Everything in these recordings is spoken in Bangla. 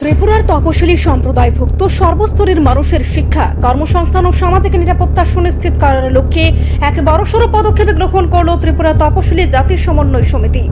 ত্রিপুরার তপশিলি সম্প্রদায়ভুক্ত সর্বস্তরের মানুষের শিক্ষা, কর্মসংস্থান ও সামাজিক নিরাপত্তা সুনিশ্চিত করার লক্ষ্যে এক বড়সড় পদক্ষেপ গ্রহণ করল ত্রিপুরা তপশিলি জাতি সমন্বয় সমিতি।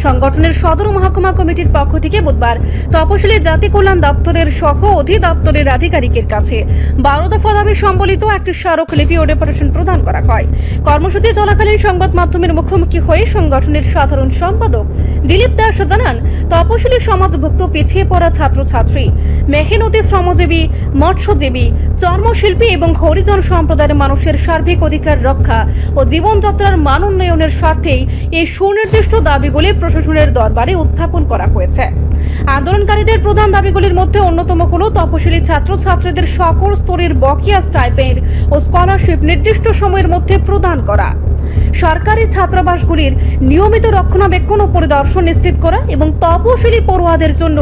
সংগঠনের সদর মহকুমা কমিটির পক্ষ থেকে বুধবার তপশিলি জাতি কল্যাণ দপ্তরের সহ অধিদপ্তরের আধিকারিকের কাছে 12 দফা দাবি সম্বলিত একটি স্মারকলিপি ও ডেপুটেশন প্রদান করা হয়। কর্মসূচি চলাকালীন সংবাদ মাধ্যমের মুখোমুখি হয়ে সংগঠনের সাধারণ সম্পাদক দিলীপ দাস জানান, তপশিলি সমাজভুক্ত পিছিয়ে পড়া ছাত্রছাত্রী, মেহনতি শ্রমজীবী, মৎস্যজীবী, চর্মশিল্পী এবং হরিজন সম্প্রদায়ের মানুষের সার্বিক অধিকার রক্ষা ও জীবনযাত্রার মান উন্নয়নের স্বার্থেই এই সুনির্দিষ্ট দাবিগুলি প্রশাসনের দরবারে উত্থাপন করা হয়েছে। আন্দোলনকারীদের প্রধান দাবিগুলির মধ্যে অন্যতম হল তপশিলি ছাত্রছাত্রীদের সকল স্তরের বকেয়া স্টাইপেন্ড ও স্কলারশিপ নির্দিষ্ট সময়ের মধ্যে প্রদান করা, সরকারি ছাত্রাবাসগুলির নিয়মিত রক্ষণাবেক্ষণ ও পরিদর্শন নিশ্চিত করা এবং তপশিলি পড়ুয়াদের জন্য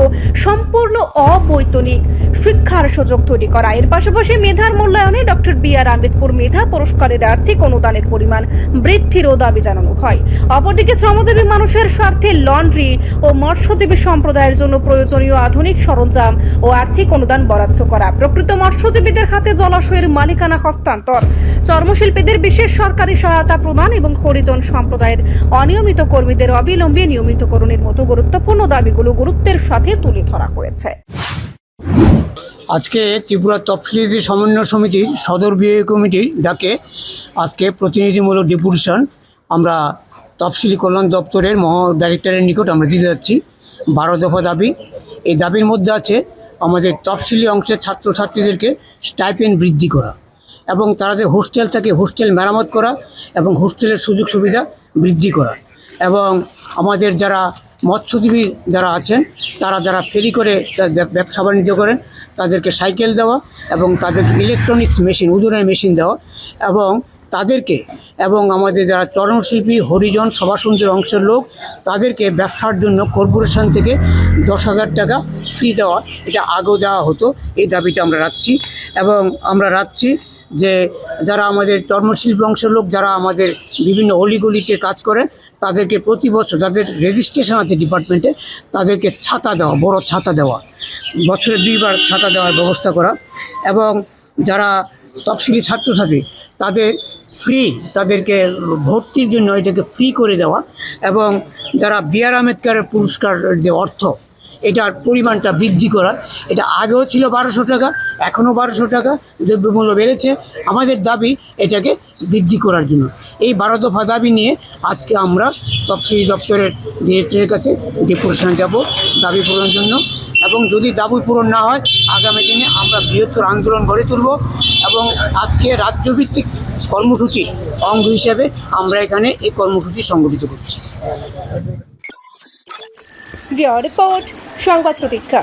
সম্পূর্ণ অবৈতনিক শিক্ষার সুযোগ তৈরি করা। এর পাশাপাশি মেধার মূল্যায়নে ডক্টর বি.আর. আম্বেদকর মেধা পুরস্কারের আর্থিক অনুদানের পরিমাণ বৃদ্ধিরও দাবি জানানো হয়। অপরদিকে শ্রমজীবী মানুষের স্বার্থে লন্ড্রি ও মৎস্যজীবী সম্প্রদায়ের জন্য প্রয়োজনীয় আধুনিক সরঞ্জাম ও আর্থিক অনুদান বরাদ্দ করা, প্রকৃত মৎস্যজীবীদের হাতে জলাশয়ের মালিকানা হস্তান্তর, চর্মশিল্পীদের বিশেষ সরকারি সহায়তা প্রদান এবং হরিজন সম্প্রদায়ের অনিয়মিত কর্মীদের অবিলম্বে নিয়মিতকরণের মতো গুরুত্বপূর্ণ দাবিগুলো গুরুত্বের সাথে তুলে ধরা হয়েছে। আজকে ত্রিপুরা তপশিলি সমন্বয় সমিতির সদর বিভাগীয় কমিটির ডাকে আজকে প্রতিনিধিমূলক ডেপুটেশন আমরা তপশিলি কল্যাণ দপ্তরের ডাইরেক্টরের নিকট আমরা দিতে যাচ্ছি। 12 দফা দাবি। এই দাবির মধ্যে আছে আমাদের তপশিলি অংশের ছাত্রছাত্রীদেরকে স্টাইপেন্ড বৃদ্ধি করা এবং তারা যে হোস্টেল থাকে হোস্টেল মেরামত করা এবং হোস্টেলের সুযোগ সুবিধা বৃদ্ধি করা এবং আমাদের যারা মৎস্যজীবী যারা আছেন তারা যারা ফেরি করে ব্যবসা বাণিজ্য করেন তাদেরকে সাইকেল দেওয়া এবং তাদেরকে ইলেকট্রনিক্স মেশিন, ওজনের মেশিন দেওয়া এবং তাদেরকে এবং আমাদের যারা চর্মশিল্পী, হরিজন, সভাসন্ধির অংশের লোক তাদেরকে ব্যবসার জন্য কর্পোরেশন থেকে 10,000 টাকা ফ্রি দেওয়া, এটা আগেও দেওয়া হতো। এই দাবিটা আমরা রাখছি এবং আমরা রাখছি যে যারা আমাদের চর্মশিল্পী অংশের লোক যারা আমাদের বিভিন্ন অলিগলিতে কাজ করে তাদেরকে প্রতি বছর যাদের রেজিস্ট্রেশন আছে ডিপার্টমেন্টে তাদেরকে ছাতা দেওয়া, বড় ছাতা দেওয়া, বছরে 2 বার ছাতা দেওয়ার ব্যবস্থা করা এবং যারা তফসিলি ছাত্রছাত্রী তাদের ফ্রি, তাদেরকে ভর্তির জন্য এটাকে ফ্রি করে দেওয়া এবং যারা বি.আর. আম্বেদকরের পুরস্কার যে অর্থ এটার পরিমাণটা বৃদ্ধি করা। এটা আগেও ছিল 1200 টাকা, এখনও 1200 টাকা, দ্রব্যমূল্য বেড়েছে। আমাদের দাবি এটাকে বৃদ্ধি করার জন্য। এই 12 দফা দাবি নিয়ে আজকে আমরা তপশিলি দপ্তরের ডিরেক্টরের কাছে ডেপুটেশন যাব দাবি পূরণের জন্য এবং যদি দাবি পূরণ না হয় আগামী দিনে আমরা বৃহত্তর আন্দোলন গড়ে তুলব এবং আজকে রাজ্যভিত্তিক কর্মসূচির অঙ্গ হিসেবে আমরা এখানে এই কর্মসূচি সংগঠিত করছি। রিপোর্ট সংবাদ প্রতীক্ষা।